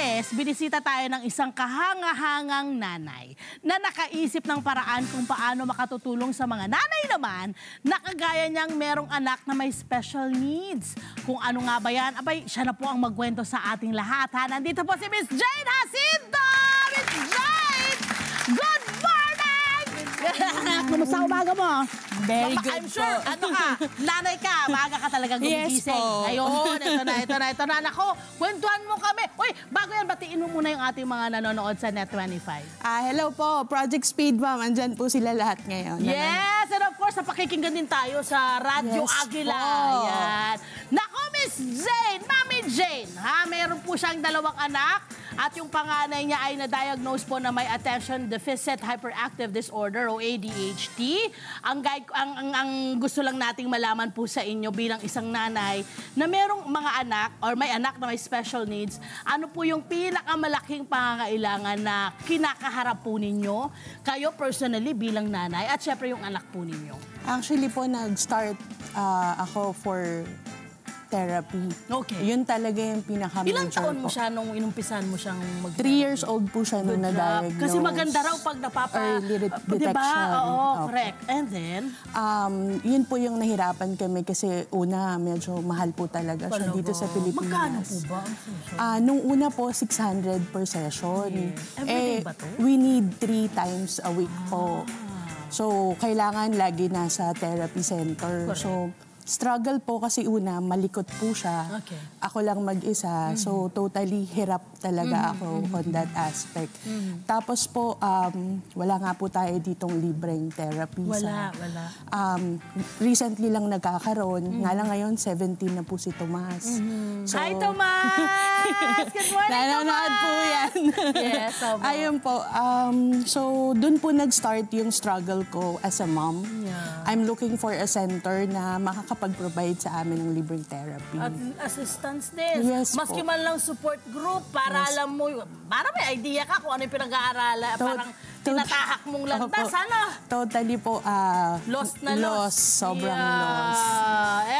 Biyernes, binisita tayo ng isang kahanga-hangang nanay na nakaisip ng paraan kung paano makatutulong sa mga nanay naman na kagaya niyang merong anak na may special needs. Kung ano nga ba yan, abay, siya na po ang magkwento sa ating lahat. Ha? Nandito po si Miss Jane Jacinto! Miss Jane! Good morning! Kumusta umaga mo? Very good I'm sure, po. ano ka, nanay ka, maaga ka talagang gumigising. Yes po. Ayun, ito na. Nako, kwentuhan mo kami. Uy, bago yan, batiin mo muna yung ating mga nanonood sa Net25. Hello po, Project Speed Ma'am. Andyan po sila lahat ngayon. Yes, and of course, napakikinggan din tayo sa Radyo Yes Agila. po. Yan. Nako, Miss Jane, Mami Jane, ha, meron po siyang 2 anak at yung panganay niya ay na-diagnose po na may Attention Deficit Hyperactive Disorder o ADHD. Ang gusto lang nating malaman po sa inyo bilang isang nanay na merong mga anak or may anak na may special needs, ano po yung pinakamalaking pangangailangan na kinakaharap po ninyo, kayo personally bilang nanay at syempre yung anak po ninyo? Actually po, nag-start ako for therapy. Okay. Yun talaga yung pinaka-major Ilang taon mo po. siya nung inumpisan mo siyang mag 3 years old po siya nung na-diagnose. Kasi maganda raw pag Early detection. Diba? Oo, Opo. correct. And then? Yun po yung nahirapan kami kasi una, medyo mahal po talaga siya dito sa Pilipinas. Magkano po ba ang session? Nung una po, 600 per session. Yeah. Everyday ba to? We need 3 times a week po. So, kailangan lagi nasa therapy center. Correct. So, struggle po kasi una, malikot po siya. Okay. Ako lang mag-isa. So, totally hirap talaga ako on that aspect. Tapos po, wala nga po tayo ditong libreng therapy. Wala. Recently lang nagkakaroon. Nga lang ngayon, 17 na po si Tomas. So, Hi, Tomas! Good morning, nanonood Tomas! po yan. Yes, opo. Ayun po. So, dun po nag-start yung struggle ko as a mom. Yeah. I'm looking for a center na makakapag-provide sa amin ng libreng therapy. At assistance din. Yes Maski po. man lang support group para alam mo, para may idea ka kung ano yung pinag-aaralan. Parang tinatahak mong landas, Opo. ano? Totally po, Lost na lost. Sobrang lost.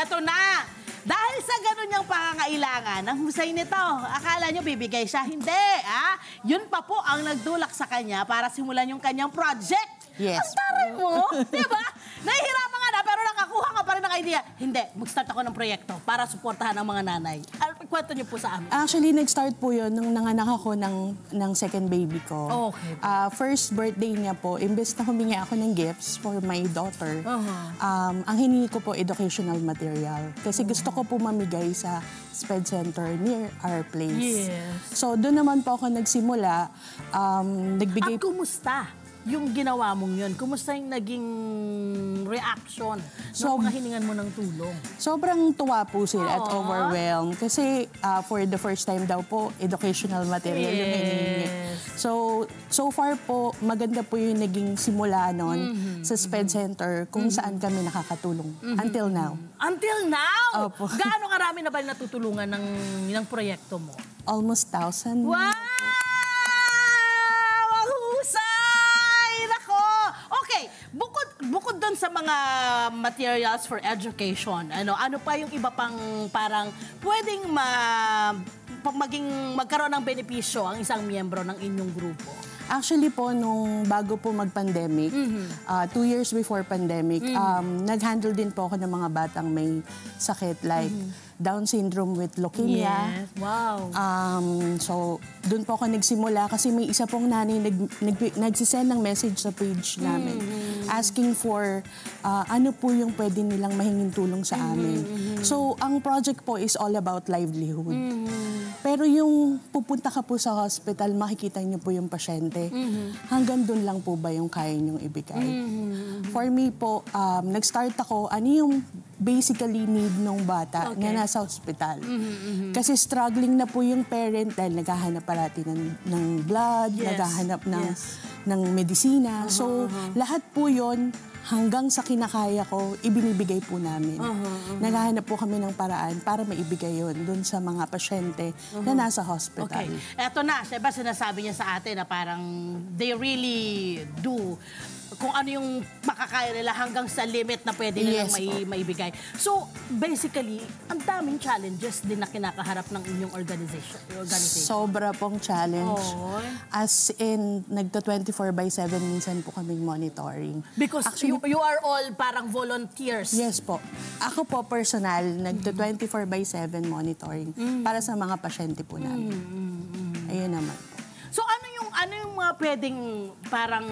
Eto na. Dahil sa ganun yung pangangailangan, ang husay nito, akala nyo bibigay siya? Hindi, ah. Yun pa po ang nagdulak sa kanya para simulan yung kanyang project. Yes. Ang taray mo, di ba? Nahihirapan ka na, pero nakakuha ka pa rin ng idea. Hindi, mag-start ako ng proyekto para suportahan ang mga nanay. Kwento niyo po sa amin. Actually, nag-start po yun nung nanganak ako ng second baby ko. Okay. First birthday niya po, imbes na humingi ako ng gifts for my daughter, ang hiningi ko po educational material. Kasi gusto ko po mamigay sa SPED Center near our place. Yes. So, doon naman po ako nagsimula. Nagbigay At kumusta yung ginawa mong yun? Kumusta yung naging reaction ng mga hiningan mo ng tulong? Sobrang tuwa po sila at overwhelmed. Kasi for the first time daw po, educational material yung hinihingi. So far po, maganda po yung naging simula nun sa SPED Center kung saan kami nakakatulong until now. Until now? Opo. Gaano karami na ba yung natutulungan ng proyekto mo? Almost 1,000. Wow! Ang husay! Nako! Okay, bukod doon sa mga materials for education, ano pa yung iba pang parang pwedeng magkaroon ng benepisyo ang isang miyembro ng inyong grupo? Actually po, nung bago po mag-pandemic, 2 years before pandemic, nag-handle din po ako ng mga batang may sakit like Down syndrome with leukemia. Yes, wow. So, doon po ako nagsimula kasi may isa pong nanay nagsisend ng message sa page namin asking for ano po yung pwede nilang mahinging tulong sa amin. So, ang project po is all about livelihood. Pero yung pupunta ka po sa hospital, makikita niyo po yung pasyente. Hanggang doon lang po ba yung kaya niyong ibigay? For me po, nag-start ako, ano yung basically need ng bata na nasa hospital. Kasi struggling na po yung parent dahil naghahanap parati ng blood, naghahanap ng medisina. So, lahat po yon hanggang sa kinakaya ko, ibinibigay po namin. Naghahanap po kami ng paraan para maibigay yon dun sa mga pasyente na nasa hospital. Okay. Eto na, diba sinasabi niya sa atin na parang they really do kung ano yung makakaya nila hanggang sa limit na pwede nilang Yes po. maibigay. So, basically, ang daming challenges din na kinakaharap ng inyong organization. Sobra pong challenge. Oo. As in, nagta-24/7 minsan po kaming monitoring. Because you are all parang volunteers. Yes po. Ako po personal, nagta-24/7 monitoring para sa mga pasyente po namin. Ayun naman po. So ano yung mga pwedeng parang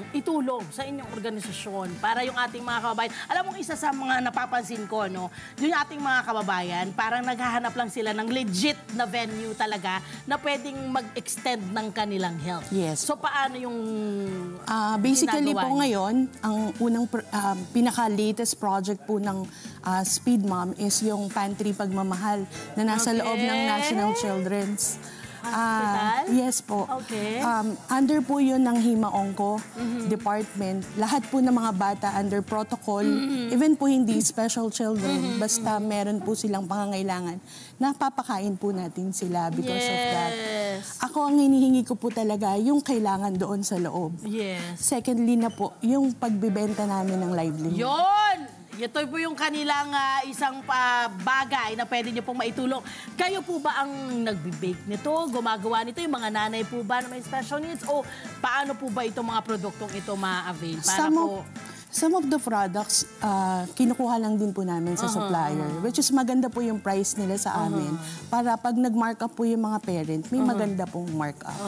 itulong sa inyong organisasyon para yung ating mga kababayan? Alam mo, isa sa mga napapansin ko, no, yung ating mga kababayan, parang naghahanap lang sila ng legit na venue talaga na pwedeng mag-extend ng kanilang health. Yes. So paano yung Basically ginagawa po niyo? ngayon, ang unang pinaka-latest project po ng Speed Mom is yung pantry pagmamahal na nasa loob ng National Children's Hospital? Yes po. Okay. Under po yun ng Hima-Onco Department. Lahat po ng mga bata under protocol, even po hindi special children, basta meron po silang pangangailangan, napapakain po natin sila because of that. Ako, ang hinihingi ko po talaga yung kailangan doon sa loob. Yes. Secondly na po, yung pagbibenta namin ng livelihood. Yun! Ito po yung kanilang isang bagay na pwede nyo pong maitulong. Kayo po ba ang nagbe-bake nito? Gumagawa nito? Yung mga nanay po ba na may special needs? O paano po ba itong mga produktong ito ma-avail? Para Some of the products, kinukuha lang din po namin sa supplier, which is maganda po yung price nila sa amin. Para pag nag-mark up po yung mga parent, may maganda pong mark up.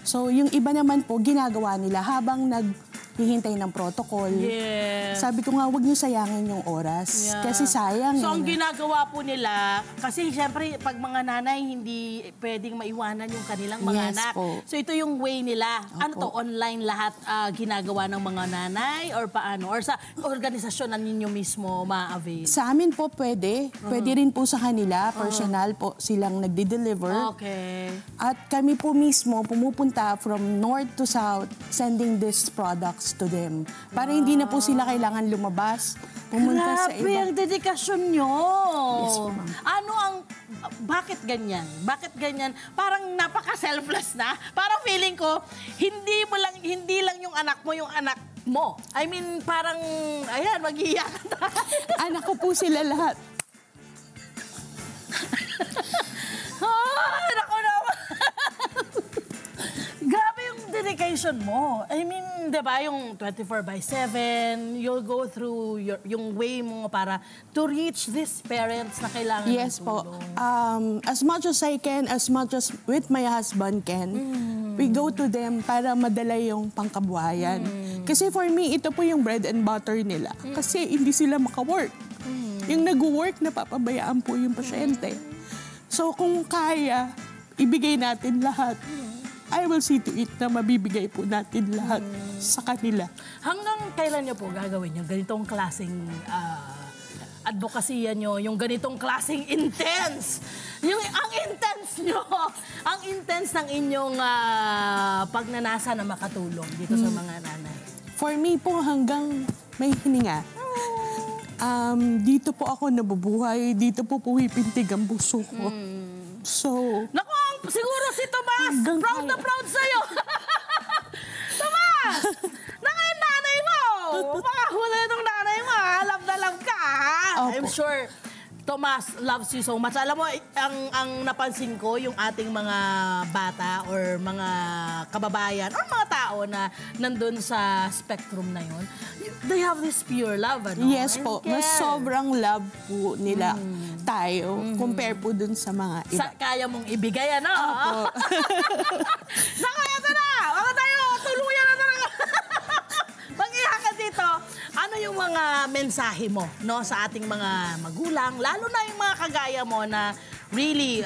So yung iba naman po, ginagawa nila habang naghihintay ng protocol. Yes. Sabi ko nga, huwag niyo sayangin yung oras. Yeah. Kasi sayang. So, ang ginagawa po nila, kasi syempre, pag mga nanay, hindi pwedeng maiwanan yung kanilang mga Yes anak. po. So, ito yung way nila. Ano to, Opo. online lahat ginagawa ng mga nanay? Or paano? Or sa organisasyon na ninyo mismo ma-avail? Sa amin po pwede. Pwede rin po sa kanila. Personal po silang nagde-deliver. Okay. At kami po mismo pumupunta from north to south sending these products to them. Para hindi na po sila kailangan lumabas, pumunta sa Grabe iba. ang dedikasyon nyo. Yes po, ma'am. Ano ang, bakit ganyan? Bakit ganyan? Parang napaka-selfless na. Parang feeling ko, hindi lang yung anak mo, yung anak mo. I mean, parang, ayan, mag-iiyak ka. Anak ko po sila lahat. Ay, naku naman. Grabe yung dedication mo. I mean, di ba, yung 24/7, you'll go through yung way mo para to reach these parents na kailangan Yes ng po. tulong. As much as I can, as much as with my husband can, we go to them para madala yung pangkabuhayan. Kasi for me, ito po yung bread and butter nila. Kasi hindi sila maka-work. Yung nag-work, napapabayaan po yung pasyente. So kung kaya, ibigay natin lahat. I will see to it na mabibigay po natin lahat sa kanila. Hanggang kailan niyo po gagawin yung ganitong klaseng advokasya nyo, yung ganitong klaseng intense? Ang intense nyo, ang intense ng inyong pagnanasa na makatulong dito sa mga nanay. For me po, hanggang may hininga. Dito po ako nabubuhay, dito po pumipintig ang puso ko. So, Naku, siguro si Tomas, Hanggang proud na kaya. proud sa'yo. Tomas, naka yung nanay mo. Makahula itong nanay mo, ha? Love na love ka, ha? Opo. I'm sure Tomas loves you so much. Alam mo, ang napansin ko, yung ating mga bata or mga kababayan or mga tao na nandun sa spectrum na yun, they have this pure love, ano? yes And po, care. mas sobrang love po nila tayo compare po dun sa mga iba. Kaya mong ibigay, ano? Opo. Naku, ito na! Baka tayo, tuluyan na talaga. Mag-iyak ka dito. Ano yung mga mensahe mo, no, sa ating mga magulang, lalo na yung mga kagaya mo na really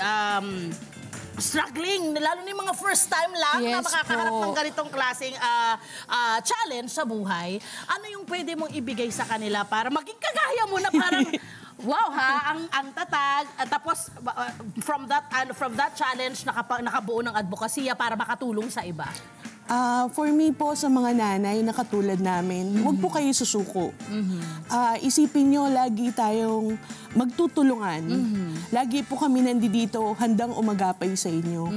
struggling, lalo na yung mga first time lang na Yes makakaharap po. ng ganitong klaseng challenge sa buhay. Ano yung pwede mong ibigay sa kanila para maging kagaya mo na parang wow ha, ang tatag, at tapos from that challenge nakabuo ng advokasya para makatulong sa iba. For me po, sa mga nanay na katulad namin, huwag po kayo susuko. Isipin nyo, lagi tayong magtutulungan. Lagi po kami nandito, handang umagapay sa inyo.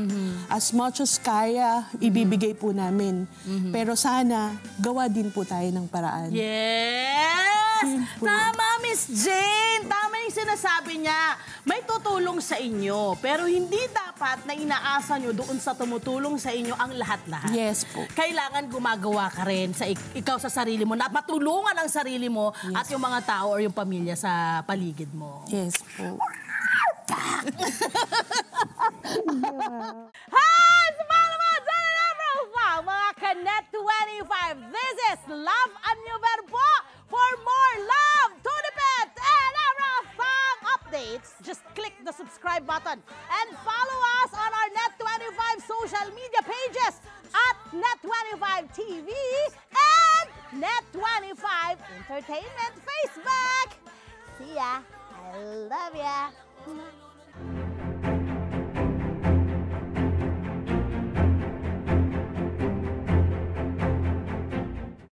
As much as kaya, ibibigay po namin. Pero sana, gawa din po tayo ng paraan. Yes! Tama, Miss Jane! Tama yung sinasabi niya. May tutulong sa inyo, pero hindi dapat na inaasa nyo doon sa tumutulong sa inyo ang lahat-lahat. Yes po. Kailangan gumagawa ka rin sa ikaw sa sarili mo, na matulungan ang sarili mo at yung mga tao or yung pamilya sa paligid mo. Yes po. Hi! Sumama mo dyan na profile, mga Kanet 25. This is Love and New Verbo. For more love, to the pet, and everything updates, just click the subscribe button and follow us on our Net25 social media pages at Net25 TV and Net25 Entertainment Facebook. See ya. I love ya.